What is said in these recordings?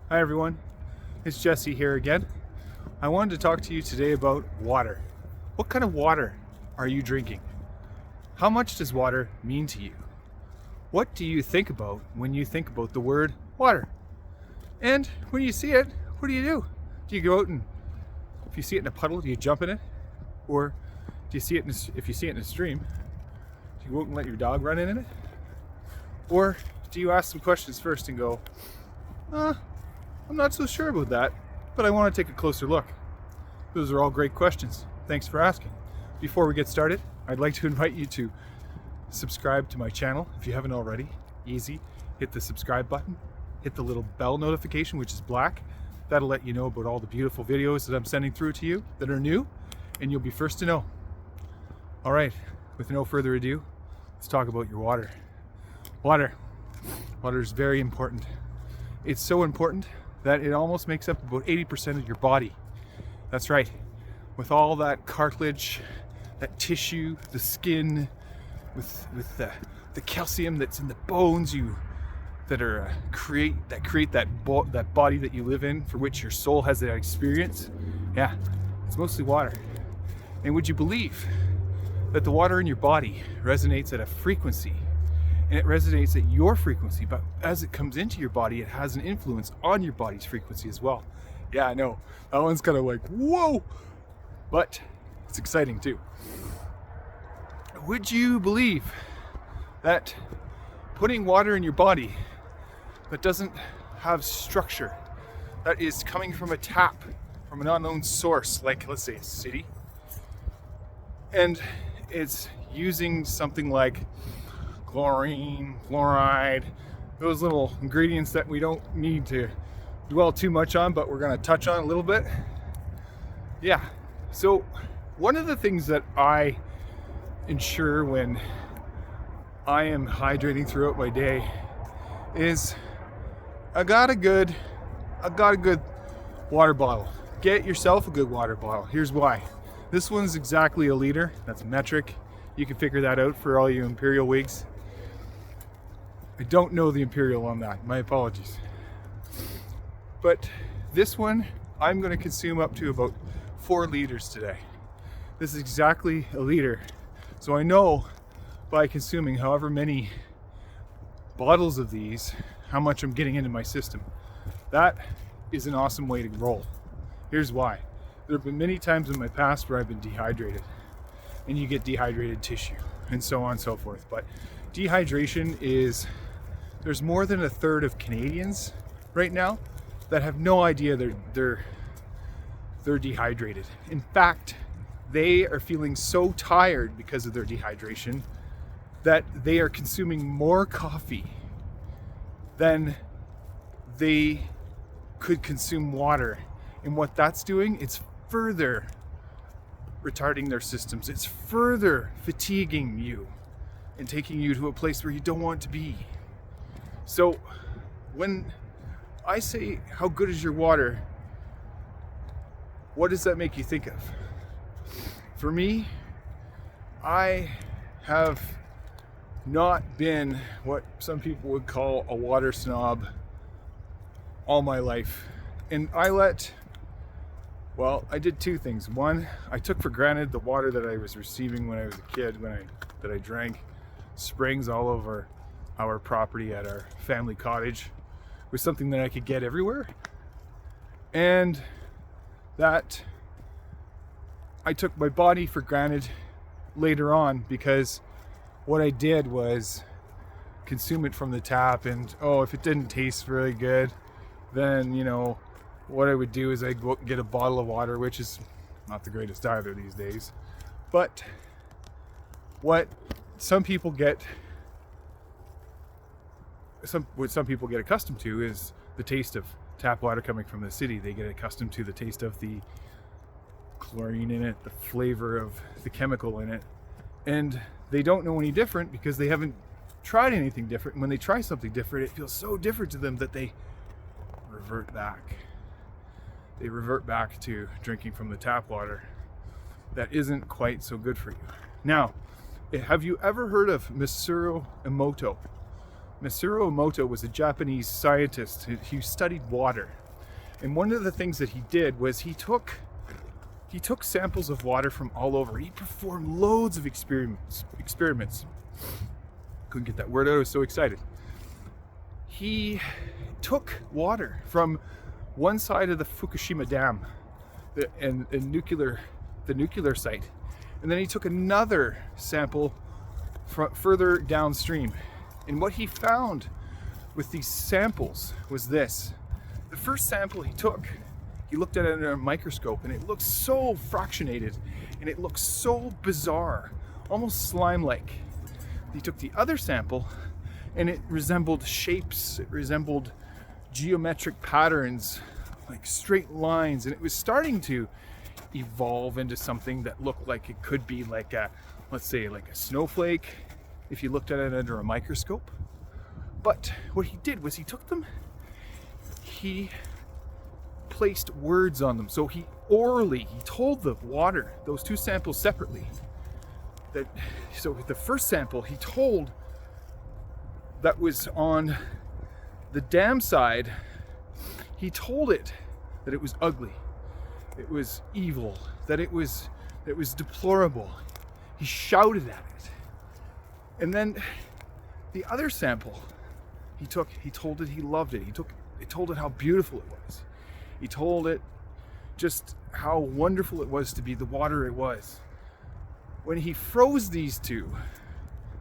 Hi everyone, it's Jesse here again. I wanted to talk to you today about water. What kind of water are you drinking? How much does water mean to you? What do you think about when you think about the word water? And when you see it, what do? Do you go out and, if you see it in a puddle, do you jump in it? Or do you see it if you see it in a stream, do you go out and let your dog run in it? Or do you ask some questions first and go, I'm not so sure about that, but I want to take a closer look? Those are all great questions. Thanks for asking. Before we get started, I'd like to invite you to subscribe to my channel if you haven't already. Easy. Hit the subscribe button. Hit the little bell notification, which is black. That'll let you know about all the beautiful videos that I'm sending through to you that are new, and you'll be first to know. All right, with no further ado, let's talk about your water. Water. Water is very important. It's so important that it almost makes up about 80% of your body. That's right. With all that cartilage, that tissue, the skin, with the calcium that's in the bones that create that body that you live in, for which your soul has that experience. Yeah, it's mostly water. And would you believe that the water in your body resonates at a frequency? And it resonates at your frequency, but as it comes into your body, it has an influence on your body's frequency as well. Yeah, I know. That one's kind of like, whoa! But it's exciting too. Would you believe that putting water in your body that doesn't have structure, that is coming from a tap, from an unknown source, like let's say a city, and it's using something like chlorine, fluoride, those little ingredients that we don't need to dwell too much on, but we're going to touch on a little bit. Yeah, so one of the things that I ensure when I am hydrating throughout my day is I got a good water bottle. Get yourself a good water bottle. Here's why. This one's exactly a liter. That's metric. You can figure that out for all you imperial wigs. I don't know the imperial on that, my apologies. But this one, I'm going to consume up to about 4 liters today. This is exactly a liter. So I know by consuming however many bottles of these, how much I'm getting into my system. That is an awesome way to roll. Here's why. There have been many times in my past where I've been dehydrated, and you get dehydrated tissue and so on and so forth. But dehydration is, there's more than a third of Canadians right now that have no idea they're dehydrated. In fact, they are feeling so tired because of their dehydration that they are consuming more coffee than they could consume water. And what that's doing, it's further retarding their systems. It's further fatiguing you and taking you to a place where you don't want to be. So when I say, how good is your water, what does that make you think of? For me, I have not been what some people would call a water snob all my life. And I did 2 things. One, I took for granted the water that I was receiving when I was a kid, that I drank springs all over our property at our family cottage, was something that I could get everywhere. And that I took my body for granted later on, because what I did was consume it from the tap, and if it didn't taste really good, then what I would do is I'd go out and get a bottle of water, which is not the greatest either these days. But what some people get accustomed to is the taste of tap water coming from the city. They get accustomed to the taste of the chlorine in it, the flavor of the chemical in it, and they don't know any different because they haven't tried anything different. And when they try something different, it feels so different to them that they revert back. They revert back to drinking from the tap water that isn't quite so good for you. Now, have you ever heard of Masru Emoto? Masru Emoto was a Japanese scientist who studied water. And one of the things that he did was he took samples of water from all over. He performed loads of experiments. Couldn't get that word out, I was so excited. He took water from one side of the Fukushima dam, the nuclear site, and then he took another sample further downstream. And what he found with these samples was this. The first sample he took, he looked at it under a microscope, and it looked so fractionated, and it looked so bizarre, almost slime-like. He took the other sample, and it resembled shapes, it resembled geometric patterns, like straight lines, and it was starting to evolve into something that looked like it could be like a, let's say, like a snowflake, if you looked at it under a microscope. But what he did was he took them, he placed words on them. So he told the water, those two samples separately, so the first sample he told that was on the dam side, he told it that it was ugly, it was evil, that it was deplorable. He shouted at it. And then the other sample he told it he loved it. He told it how beautiful it was. He told it just how wonderful it was to be the water it was. When he froze these two,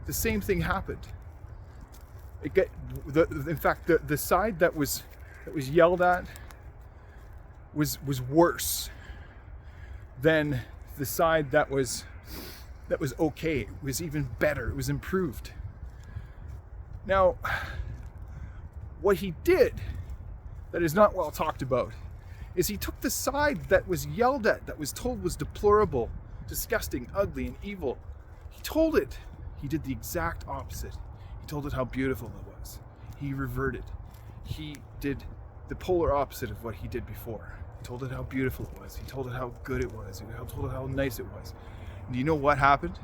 the same thing happened. In fact, the side that was yelled at was worse than the side that was okay. It was even better. It was improved. Now, what he did that is not well talked about is he took the side that was yelled at, that was told was deplorable, disgusting, ugly, and evil. He did the exact opposite. He told it how beautiful it was. He reverted. He did the polar opposite of what he did before. He told it how beautiful it was. He told it how good it was. He told it how nice it was. And do you know what happened?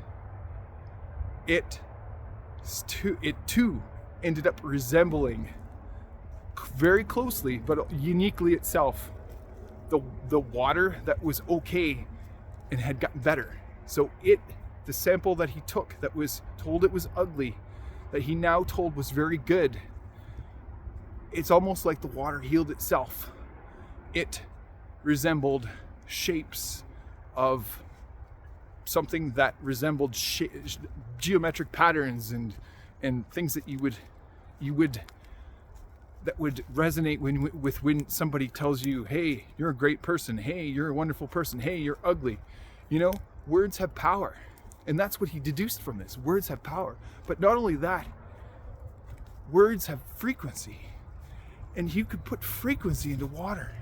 It too ended up resembling very closely, but uniquely itself, the water that was okay and had gotten better. So the sample that he took that was told it was ugly, that he now told was very good, it's almost like the water healed itself. It resembled shapes of something that resembled geometric patterns and things that that would resonate when somebody tells you, hey, you're a great person, hey, you're a wonderful person, hey, you're ugly. You know, words have power. And that's what he deduced from this. Words have power. But not only that, words have frequency. And you could put frequency into water.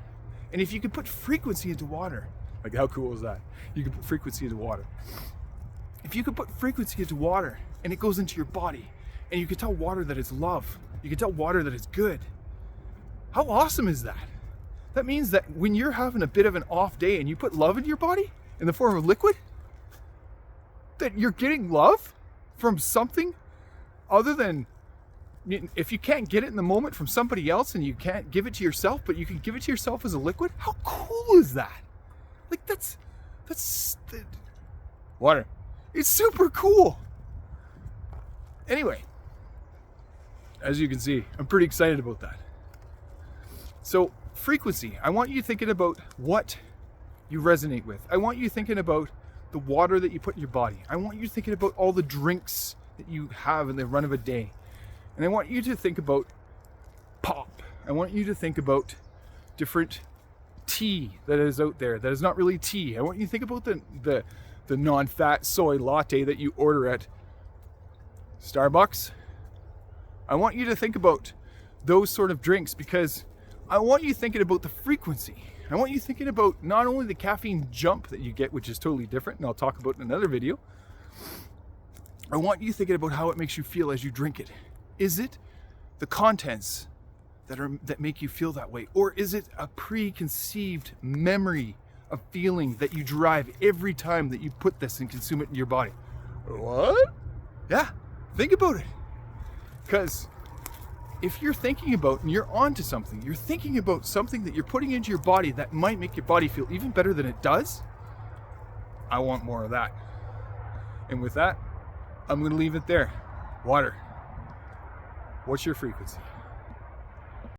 And if you could put frequency into water, like how cool is that? You could put frequency into water. If you could put frequency into water and it goes into your body, and you can tell water that it's love, you can tell water that it's good. How awesome is that? That means that when you're having a bit of an off day and you put love into your body in the form of liquid, that you're getting love from something other than, if you can't get it in the moment from somebody else and you can't give it to yourself, but you can give it to yourself as a liquid. How cool is that? Like that's water. It's super cool. Anyway, as you can see, I'm pretty excited about that. So frequency, I want you thinking about what you resonate with. I want you thinking about the water that you put in your body. I want you thinking about all the drinks that you have in the run of a day. And I want you to think about pop. I want you to think about different tea that is out there that is not really tea. I want you to think about the non-fat soy latte that you order at Starbucks. I want you to think about those sort of drinks because I want you thinking about the frequency. I want you thinking about not only the caffeine jump that you get, which is totally different, and I'll talk about in another video. I want you thinking about how it makes you feel as you drink it. Is it the contents that make you feel that way? Or is it a preconceived memory of feeling that you derive every time that you put this and consume it in your body? What? Yeah, think about it. Because if you're thinking about and you're onto something, you're thinking about something that you're putting into your body that might make your body feel even better than it does, I want more of that. And with that, I'm going to leave it there. Water. What's your frequency?